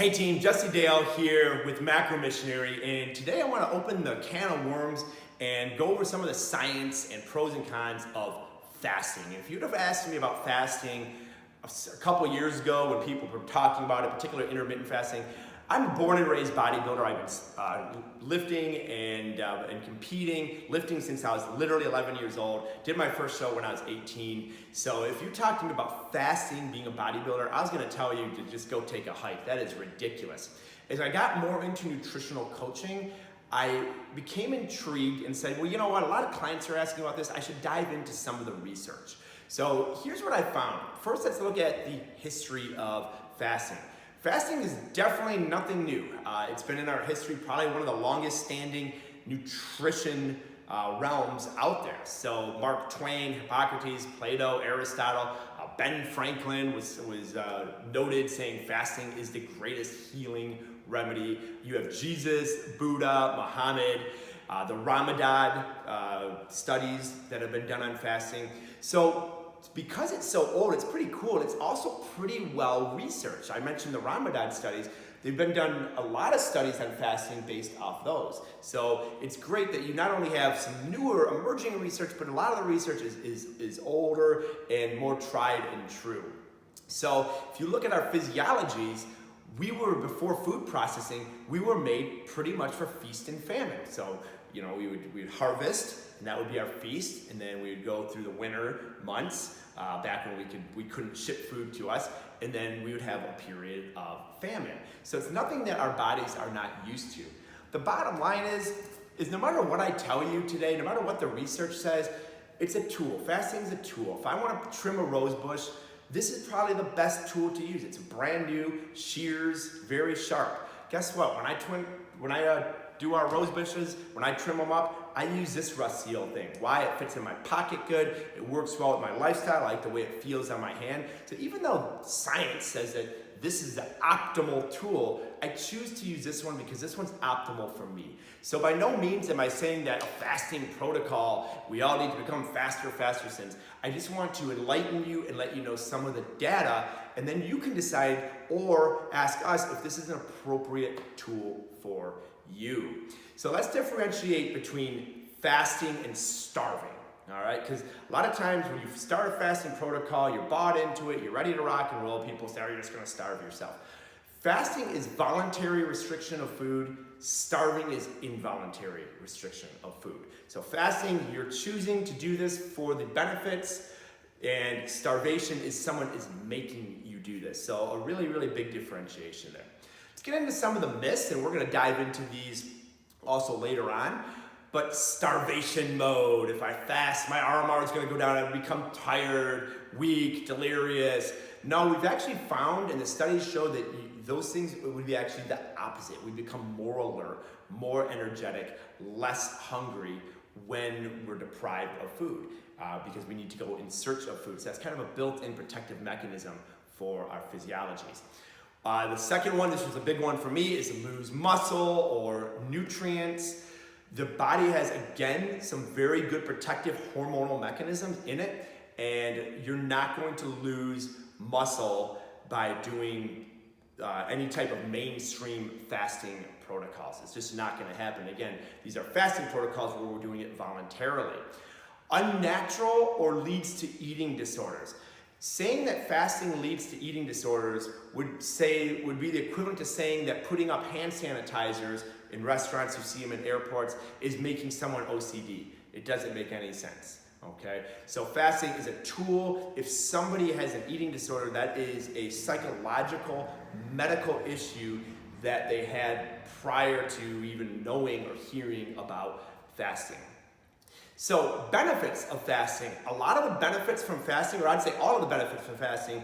Hey team, Jesse Dale here with Macro Missionary, and today I want to open the can of worms and go over some of the science and pros and cons of fasting. And if you'd have asked me about fasting a couple years ago when people were talking about it, particularly intermittent fasting, I'm a born and raised bodybuilder. I've been lifting and competing, lifting since I was literally 11 years old. Did my first show when I was 18. So if you talk to me about fasting, being a bodybuilder, I was gonna tell you to just go take a hike. That is ridiculous. As I got more into nutritional coaching, I became intrigued and said, well, you know what? A lot of clients are asking about this. I should dive into some of the research. So here's what I found. First, let's look at the history of fasting. Fasting is definitely nothing new. It's been in our history, probably one of the longest standing nutrition realms out there. So Mark Twain, Hippocrates, Plato, Aristotle, Ben Franklin was noted saying fasting is the greatest healing remedy. You have Jesus, Buddha, Muhammad, the Ramadan studies that have been done on fasting. So because it's so old, it's pretty cool. It's also pretty well researched. I mentioned the Ramadan studies. They've been done a lot of studies on fasting based off those. So it's great that you not only have some newer emerging research, but a lot of the research is older and more tried and true. So if you look at our physiologies, we were, before food processing, we were made pretty much for feast and famine. So, you know, we'd harvest, and that would be our feast, and then we would go through the winter months, back when we couldn't ship food to us, and then we would have a period of famine. So it's nothing that our bodies are not used to. The bottom line is no matter what I tell you today, no matter what the research says, it's a tool. Fasting is a tool. If I want to trim a rose bush, this is probably the best tool to use. It's brand new, shears, very sharp. Guess what? When I do our rose bushes, when I trim them up, I use this rust seal thing. Why? It fits in my pocket good. It works well with my lifestyle. I like the way it feels on my hand. So even though science says that this is the optimal tool, I choose to use this one because this one's optimal for me. So by no means am I saying that a fasting protocol, we all need to become faster since. I just want to enlighten you and let you know some of the data, and then you can decide or ask us if this is an appropriate tool for you. So let's differentiate between fasting and starving. All right, because a lot of times when you start a fasting protocol, you're bought into it, you're ready to rock and roll, people say, oh, you're just gonna starve yourself. Fasting is voluntary restriction of food. Starving is involuntary restriction of food. So fasting, you're choosing to do this for the benefits, and starvation is someone is making you do this. So a really, really big differentiation there. Let's get into some of the myths, and we're gonna dive into these also later on. But starvation mode, if I fast, my RMR is gonna go down, I become tired, weak, delirious. No, we've actually found, and the studies show that those things would be actually the opposite. We become more alert, more energetic, less hungry when we're deprived of food because we need to go in search of food. So that's kind of a built-in protective mechanism for our physiologies. The second one, this was a big one for me, is to lose muscle or nutrients. The body has, again, some very good protective hormonal mechanisms in it, and you're not going to lose muscle by doing any type of mainstream fasting protocols. It's just not gonna happen. Again, these are fasting protocols where we're doing it voluntarily. Unnatural or leads to eating disorders. Saying that fasting leads to eating disorders would be the equivalent to saying that putting up hand sanitizers in restaurants, you see them in airports, is making someone OCD. It doesn't make any sense. Okay, so fasting is a tool. If somebody has an eating disorder, that is a psychological, medical issue that they had prior to even knowing or hearing about fasting. So benefits of fasting, a lot of the benefits from fasting, or I'd say all of the benefits from fasting,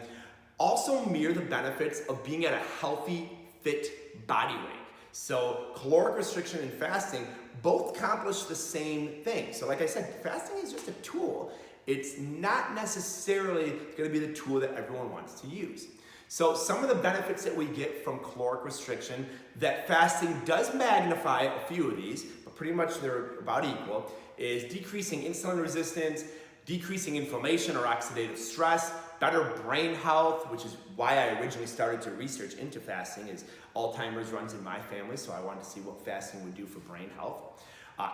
also mirror the benefits of being at a healthy, fit body weight. So caloric restriction and fasting both accomplish the same thing. So like I said, fasting is just a tool. It's not necessarily going to be the tool that everyone wants to use. So some of the benefits that we get from caloric restriction that fasting does magnify, a few of these, but pretty much they're about equal, is decreasing insulin resistance, decreasing inflammation or oxidative stress, better brain health, which is why I originally started to research into fasting, is Alzheimer's runs in my family, so I wanted to see what fasting would do for brain health.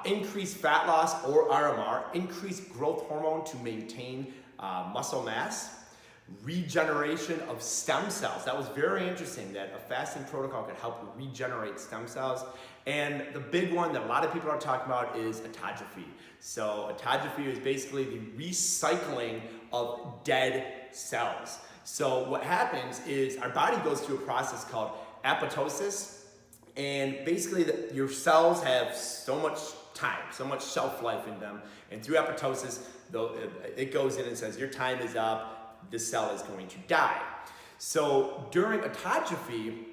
Increased fat loss or RMR, increased growth hormone to maintain muscle mass, regeneration of stem cells. That was very interesting that a fasting protocol could help regenerate stem cells. And the big one that a lot of people are talking about is autophagy. So autophagy is basically the recycling of dead cells. So what happens is our body goes through a process called apoptosis, and basically your cells have so much time, so much shelf life in them, and through apoptosis, it goes in and says your time is up, this cell is going to die. So during autophagy,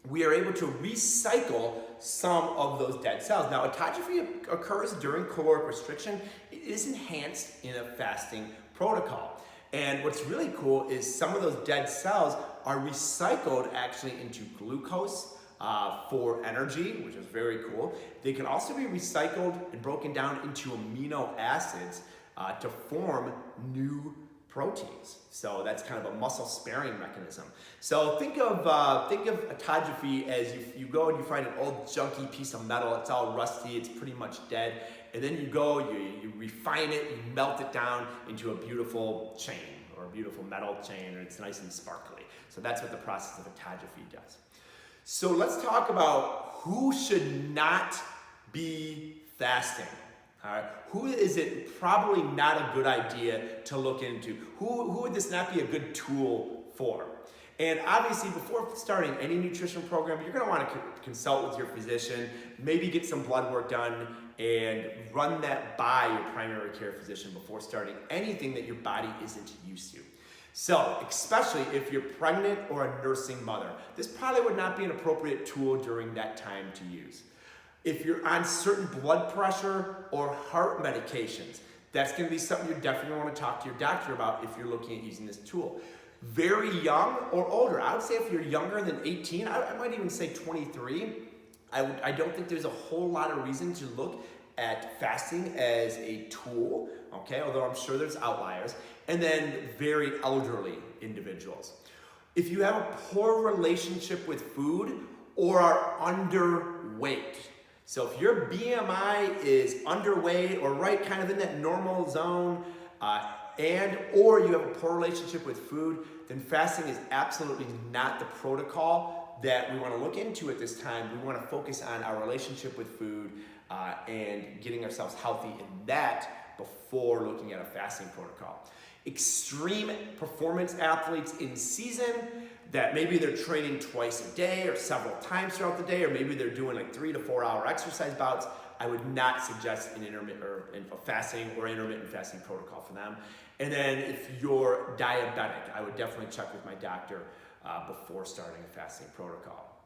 we are able to recycle some of those dead cells. Now, autophagy occurs during caloric restriction. It is enhanced in a fasting protocol. And what's really cool is some of those dead cells are recycled actually into glucose for energy, which is very cool. They can also be recycled and broken down into amino acids to form new proteins. So that's kind of a muscle sparing mechanism. So think of autophagy as you go and you find an old junky piece of metal. It's all rusty. It's pretty much dead. And then you go, you refine it, you melt it down into a beautiful chain or a beautiful metal chain, and it's nice and sparkly. So that's what the process of autophagy does. So let's talk about who should not be fasting. All right, who is it probably not a good idea to look into? Who would this not be a good tool for? And obviously, before starting any nutrition program, you're going to want to consult with your physician, maybe get some blood work done, and run that by your primary care physician before starting anything that your body isn't used to. So, especially if you're pregnant or a nursing mother, this probably would not be an appropriate tool during that time to use. If you're on certain blood pressure or heart medications, that's going to be something you definitely want to talk to your doctor about if you're looking at using this tool. Very young or older, I would say if you're younger than 18, I might even say 23, I don't think there's a whole lot of reason to look at fasting as a tool, okay, although I'm sure there's outliers. And then very elderly individuals. If you have a poor relationship with food or are underweight, so if your BMI is underweight or right kind of in that normal zone, or you have a poor relationship with food, then fasting is absolutely not the protocol that we want to look into at this time. We want to focus on our relationship with food and getting ourselves healthy in that before looking at a fasting protocol. Extreme performance athletes in season, that maybe they're training twice a day or several times throughout the day, or maybe they're doing like 3 to 4 hour exercise bouts, I would not suggest an fasting or intermittent fasting protocol for them. And then if you're diabetic, I would definitely check with my doctor before starting a fasting protocol.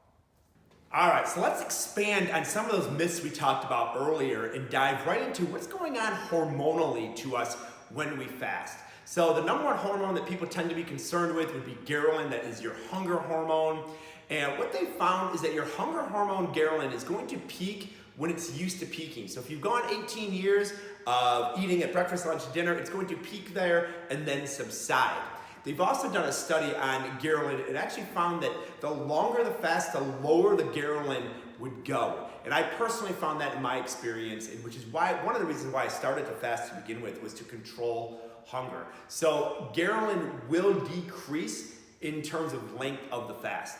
All right, so let's expand on some of those myths we talked about earlier and dive right into what's going on hormonally to us when we fast. So the number one hormone that people tend to be concerned with would be ghrelin, that is your hunger hormone. And what they found is that your hunger hormone ghrelin is going to peak when it's used to peaking. So if you've gone 18 years of eating at breakfast, lunch, dinner, it's going to peak there and then subside. They've also done a study on ghrelin and actually found that the longer the fast, the lower the ghrelin would go. And I personally found that in my experience, which is why one of the reasons why I started to fast to begin with was to control hunger. So ghrelin will decrease in terms of length of the fast.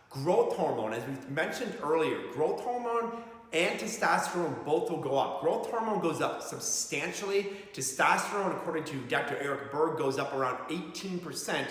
Growth hormone, as we mentioned earlier, growth hormone and testosterone both will go up. Growth hormone goes up substantially. Testosterone, according to Dr. Eric Berg, goes up around 18%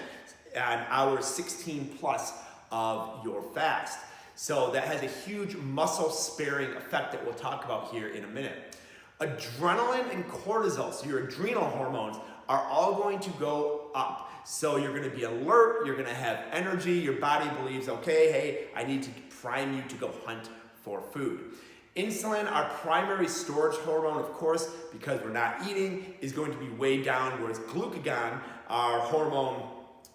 on hours 16 plus of your fast. So that has a huge muscle sparing effect that we'll talk about here in a minute. Adrenaline and cortisol, so your adrenal hormones, are all going to go up. So you're going to be alert, you're going to have energy, your body believes, okay, hey, I need to prime you to go hunt for food. Insulin, our primary storage hormone, of course, because we're not eating, is going to be way down, whereas glucagon, our hormone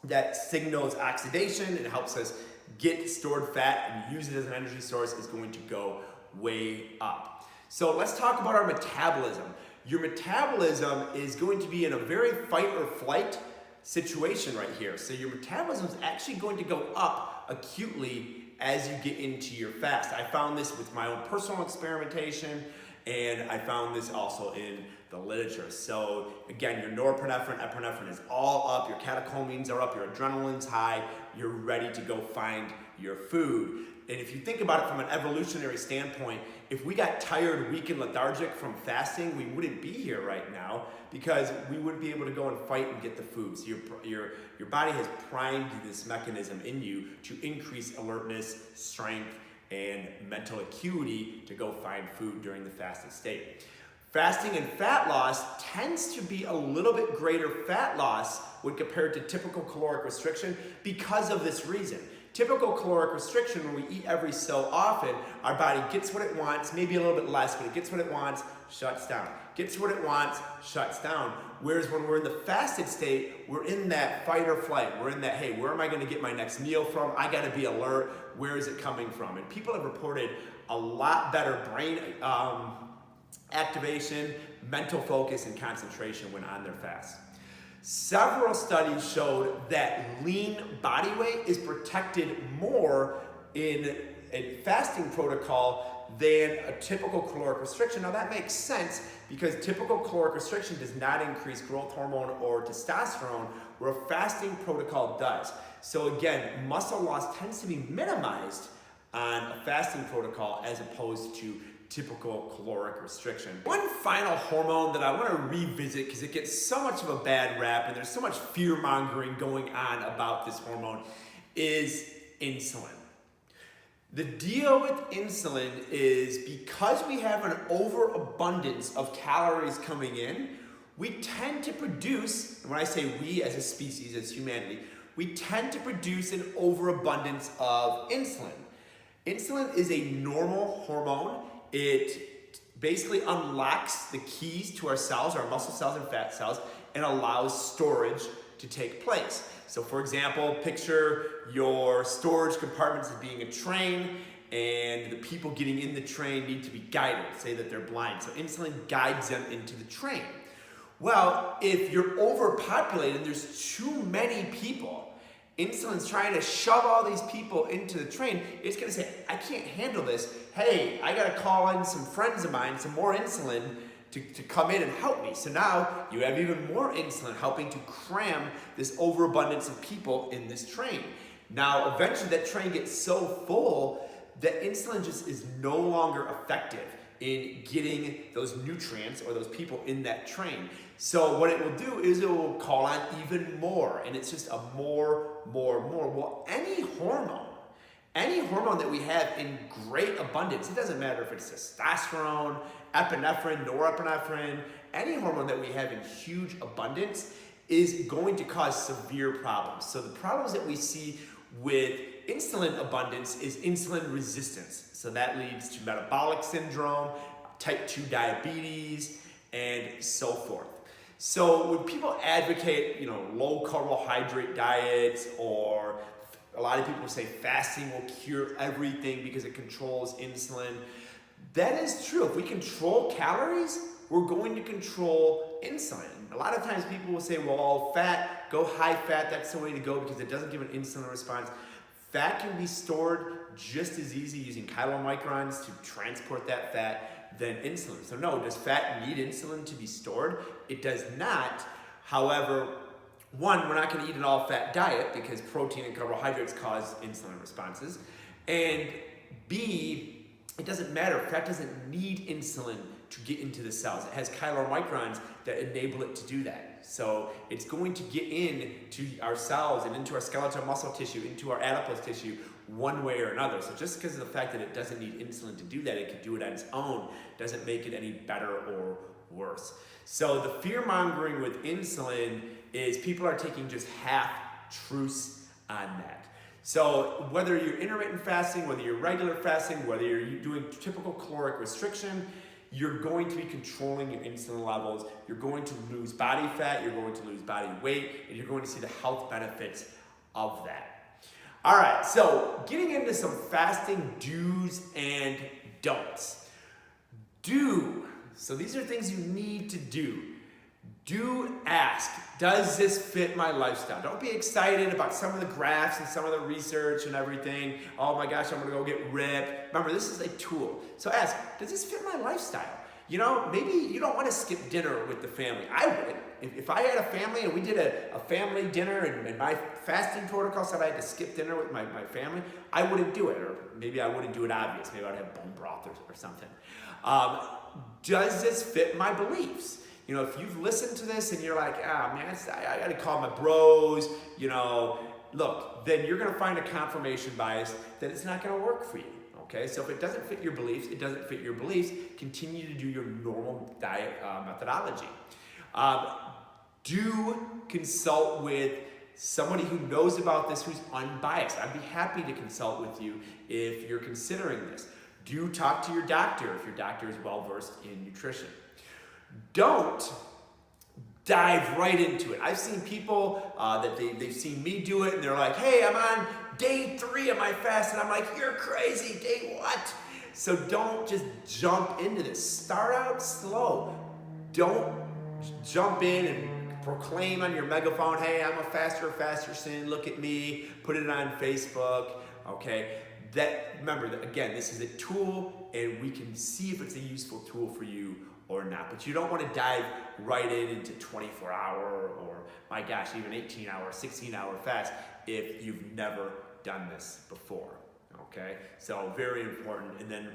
that signals oxidation and helps us get stored fat and use it as an energy source, is going to go way up. So let's talk about our metabolism. your metabolism is going to be in a very fight or flight situation right here. So your metabolism is actually going to go up acutely as you get into your fast. I found this with my own personal experimentation, and I found this also in the literature. So again, your norepinephrine, epinephrine is all up, your catecholamines are up, your adrenaline's high, you're ready to go find your food. And if you think about it from an evolutionary standpoint, if we got tired, weak, and lethargic from fasting, we wouldn't be here right now because we wouldn't be able to go and fight and get the food. So your body has primed this mechanism in you to increase alertness, strength, and mental acuity to go find food during the fasted state. Fasting and fat loss tends to be a little bit greater fat loss when compared to typical caloric restriction because of this reason. Typical caloric restriction, when we eat every so often, our body gets what it wants, maybe a little bit less, but it gets what it wants, shuts down. Gets what it wants, shuts down. Whereas when we're in the fasted state, we're in that fight or flight. We're in that, hey, where am I going to get my next meal from? I got to be alert. Where is it coming from? And people have reported a lot better brain activation, mental focus, and concentration when on their fast. Several studies showed that lean body weight is protected more in a fasting protocol than a typical caloric restriction. Now that makes sense because typical caloric restriction does not increase growth hormone or testosterone, where a fasting protocol does. So again, muscle loss tends to be minimized on a fasting protocol as opposed to typical caloric restriction. One final hormone that I want to revisit because it gets so much of a bad rap and there's so much fear-mongering going on about this hormone is insulin. The deal with insulin is because we have an overabundance of calories coming in, we tend to produce, and when I say we as a species, as humanity, we tend to produce an overabundance of insulin. Insulin is a normal hormone. It basically unlocks the keys to our cells, our muscle cells and fat cells, and allows storage to take place. So for example, picture your storage compartments as being a train, and the people getting in the train need to be guided, say that they're blind. So insulin guides them into the train. Well, if you're overpopulated and there's too many people, insulin's trying to shove all these people into the train, it's gonna say, I can't handle this. Hey, I gotta call in some friends of mine, some more insulin to come in and help me. So now you have even more insulin helping to cram this overabundance of people in this train. Now, eventually that train gets so full that insulin just is no longer effective in getting those nutrients or those people in that train. So what it will do is it will call on even more, and it's just a more. Well, any hormone that we have in great abundance, it doesn't matter if it's testosterone, epinephrine, norepinephrine, any hormone that we have in huge abundance is going to cause severe problems. So the problems that we see with insulin abundance is insulin resistance. So that leads to metabolic syndrome, type 2 diabetes, and so forth. So when people advocate, low carbohydrate diets, or a lot of people say fasting will cure everything because it controls insulin, that is true. If we control calories, we're going to control insulin. A lot of times people will say, well, fat, go high fat, that's the way to go because it doesn't give an insulin response. Fat can be stored just as easy using chylomicrons to transport that fat than insulin. So no, does fat need insulin to be stored? It does not. However, one, we're not going to eat an all-fat diet because protein and carbohydrates cause insulin responses. And B, it doesn't matter. Fat doesn't need insulin to get into the cells. It has chylomicrons that enable it to do that. So it's going to get into our cells and into our skeletal muscle tissue, into our adipose tissue, one way or another. So just because of the fact that it doesn't need insulin to do that, it can do it on its own, doesn't make it any better or worse. So the fear-mongering with insulin is people are taking just half truths on that. So whether you're intermittent fasting, whether you're regular fasting, whether you're doing typical caloric restriction, you're going to be controlling your insulin levels, you're going to lose body fat, you're going to lose body weight, and you're going to see the health benefits of that. All right, so getting into some fasting do's and don'ts. Do, So these are things you need to do. Do ask, does this fit my lifestyle? Don't be excited about some of the graphs and some of the research and everything. Oh my gosh, I'm gonna go get ripped. Remember, this is a tool. So ask, does this fit my lifestyle? You know, maybe you don't want to skip dinner with the family. I would. If I had a family and we did a family dinner and my fasting protocol said I had to skip dinner with my family, I wouldn't do it. Or maybe I wouldn't do it obvious. Maybe I'd have bone broth or something. Does this fit my beliefs? You know, if you've listened to this and you're like, man, I got to call my bros, you know, look, then you're going to find a confirmation bias that it's not going to work for you. Okay, so if it doesn't fit your beliefs, it doesn't fit your beliefs. Continue to do your normal diet methodology. Do consult with somebody who knows about this, who's unbiased. I'd be happy to consult with you if you're considering this. Do talk to your doctor if your doctor is well-versed in nutrition. Don't dive right into it. I've seen people that they've seen me do it and they're like, hey, I'm on day 3 of my fast, and I'm like, you're crazy, day what? So don't just jump into this. Start out slow. Don't jump in and proclaim on your megaphone, hey, I'm a faster sin, look at me, put it on Facebook, okay? Remember, again, this is a tool and we can see if it's a useful tool for you or not. But you don't want to dive right into 24-hour or, my gosh, even 18-hour, 16-hour fast if you've never done this before, okay? So very important. And then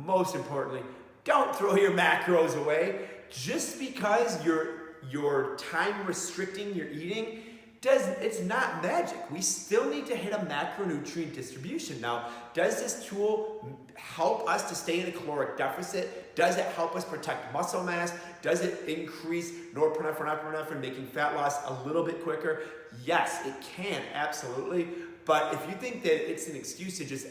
most importantly, don't throw your macros away. Just because you're time restricting your eating, it's not magic. We still need to hit a macronutrient distribution. Now, does this tool help us to stay in a caloric deficit? Does it help us protect muscle mass? Does it increase norepinephrine, making fat loss a little bit quicker? Yes, it can, absolutely. But if you think that it's an excuse to just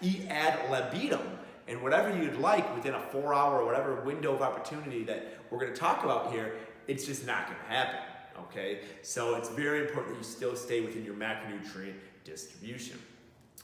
eat ad libitum and whatever you'd like within a 4-hour or whatever window of opportunity that we're going to talk about here, it's just not going to happen. Okay, so it's very important that you still stay within your macronutrient distribution,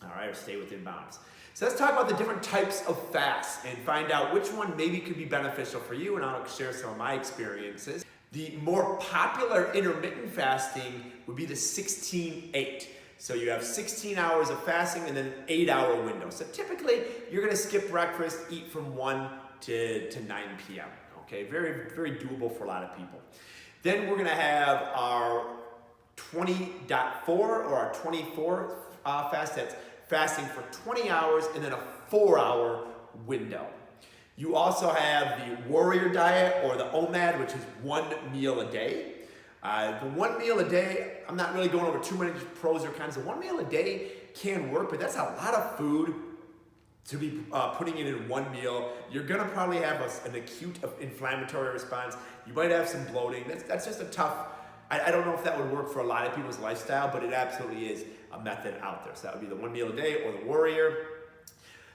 all right, or stay within bounds. So let's talk about the different types of fasts and find out which one maybe could be beneficial for you, and I'll share some of my experiences. The more popular intermittent fasting would be the 16-8. So you have 16 hours of fasting and then an 8-hour window. So typically, you're gonna skip breakfast, eat from 1 to 9 p.m. Okay, very, very doable for a lot of people. Then we're gonna have our 20.4 or our 24 fast. That's fasting for 20 hours and then a 4-hour window. You also have the warrior diet or the OMAD, which is 1 meal a day. The 1 meal a day, I'm not really going over too many pros or cons. The 1 meal a day can work, but that's a lot of food to be putting it in 1 meal. You're gonna probably have an acute inflammatory response. You might have some bloating. That's just a tough, I don't know if that would work for a lot of people's lifestyle, but it absolutely is a method out there. So that would be the 1 meal a day or the warrior.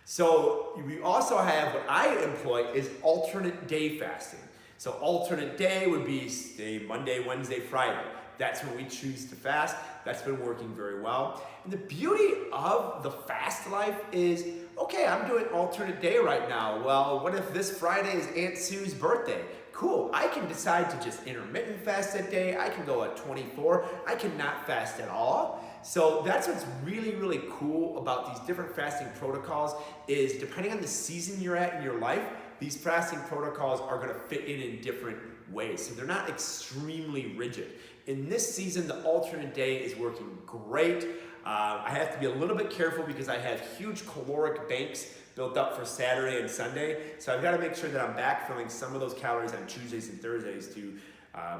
So we also have, what I employ is alternate day fasting. So alternate day would be, say, Monday, Wednesday, Friday. That's when we choose to fast. That's been working very well. And the beauty of the fast life is, okay, I'm doing alternate day right now. Well, what if this Friday is Aunt Sue's birthday? Cool, I can decide to just intermittent fast that day. I can go at 24. I cannot fast at all. So that's what's really, really cool about these different fasting protocols is depending on the season you're at in your life, these fasting protocols are gonna fit in different ways. So they're not extremely rigid. In this season, the alternate day is working great. I have to be a little bit careful because I have huge caloric banks built up for Saturday and Sunday. So I've got to make sure that I'm backfilling some of those calories on Tuesdays and Thursdays to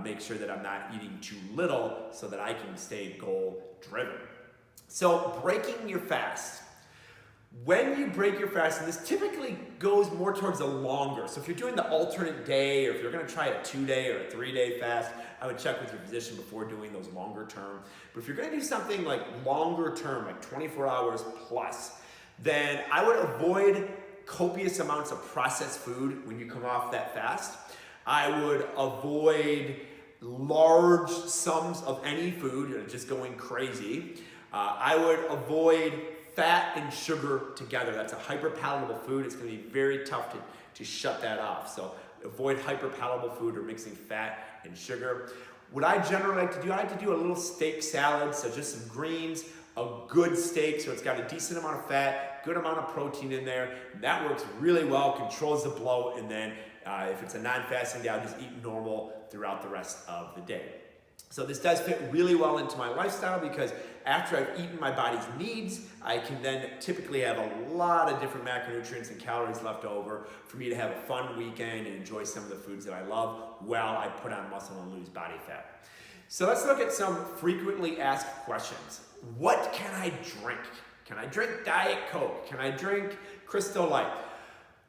make sure that I'm not eating too little so that I can stay goal driven. So breaking your fast. When you break your fast, and this typically goes more towards the longer. So if you're doing the alternate day, or if you're gonna try a 2-day or a 3-day fast, I would check with your physician before doing those longer term. But if you're gonna do something like longer term, like 24 hours plus, then I would avoid copious amounts of processed food when you come off that fast. I would avoid large sums of any food, just going crazy. I would avoid fat and sugar together. That's a hyperpalatable food. It's gonna be very tough to shut that off. So avoid hyperpalatable food or mixing fat and sugar. What I generally like to do, I like to do a little steak salad, so just some greens, a good steak, so it's got a decent amount of fat, good amount of protein in there. That works really well, controls the bloat, and then if it's a non-fasting day, I'll just eat normal throughout the rest of the day. So this does fit really well into my lifestyle because after I've eaten my body's needs, I can then typically have a lot of different macronutrients and calories left over for me to have a fun weekend and enjoy some of the foods that I love while I put on muscle and lose body fat. So let's look at some frequently asked questions. What can I drink? Can I drink Diet Coke? Can I drink Crystal Light?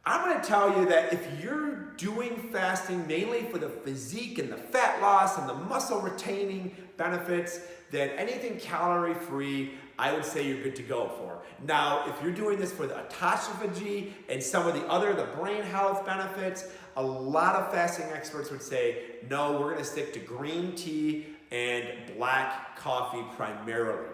I'm going to tell you that if you're doing fasting mainly for the physique and the fat loss and the muscle retaining benefits, then anything calorie free, I would say you're good to go for. Now, if you're doing this for the autophagy and some of the brain health benefits, a lot of fasting experts would say, no, we're going to stick to green tea and black coffee primarily.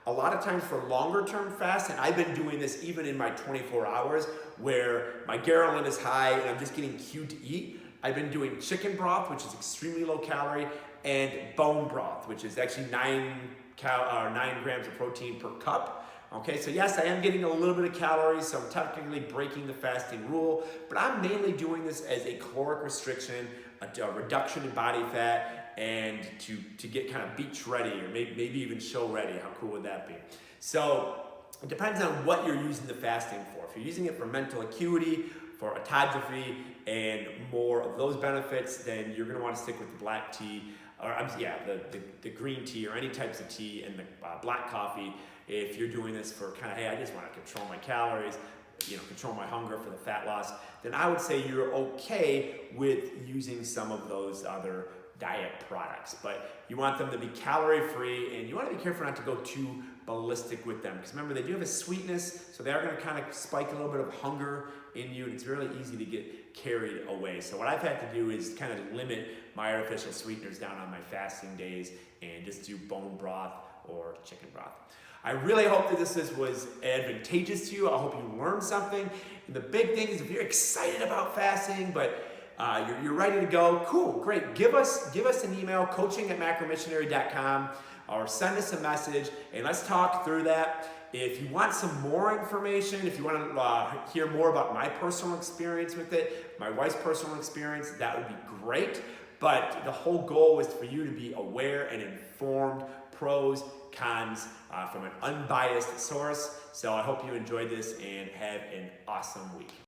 A lot of times for longer term fasts, and I've been doing this even in my 24 hours where my ghrelin is high and I'm just getting cued to eat, I've been doing chicken broth, which is extremely low calorie, and bone broth, which is actually 9 grams of protein per cup. Okay, so yes, I am getting a little bit of calories, so I'm technically breaking the fasting rule, but I'm mainly doing this as a caloric restriction, a reduction in body fat, and to get kind of beach ready or maybe even show ready. How cool would that be? So it depends on what you're using the fasting for. If you're using it for mental acuity, for autophagy, and more of those benefits, then you're going to want to stick with the black tea, or the green tea or any types of tea, and the black coffee. If you're doing this for kind of, hey, I just want to control my calories, control my hunger for the fat loss, then I would say you're okay with using some of those other diet products, but you want them to be calorie free and you want to be careful not to go too ballistic with them, because remember, they do have a sweetness, so they are going to kind of spike a little bit of hunger in you, and it's really easy to get carried away. So what I've had to do is kind of limit my artificial sweeteners down on my fasting days and just do bone broth or chicken broth. I really hope that this was advantageous to you. I hope you learned something. And the big thing is, if you're excited about fasting, but you're ready to go, cool, great. Give us an email, coaching@macromissionary.com, or send us a message, and let's talk through that. If you want some more information, if you want to hear more about my personal experience with it, my wife's personal experience, that would be great. But the whole goal was for you to be aware and informed, pros, cons, from an unbiased source. So I hope you enjoyed this and have an awesome week.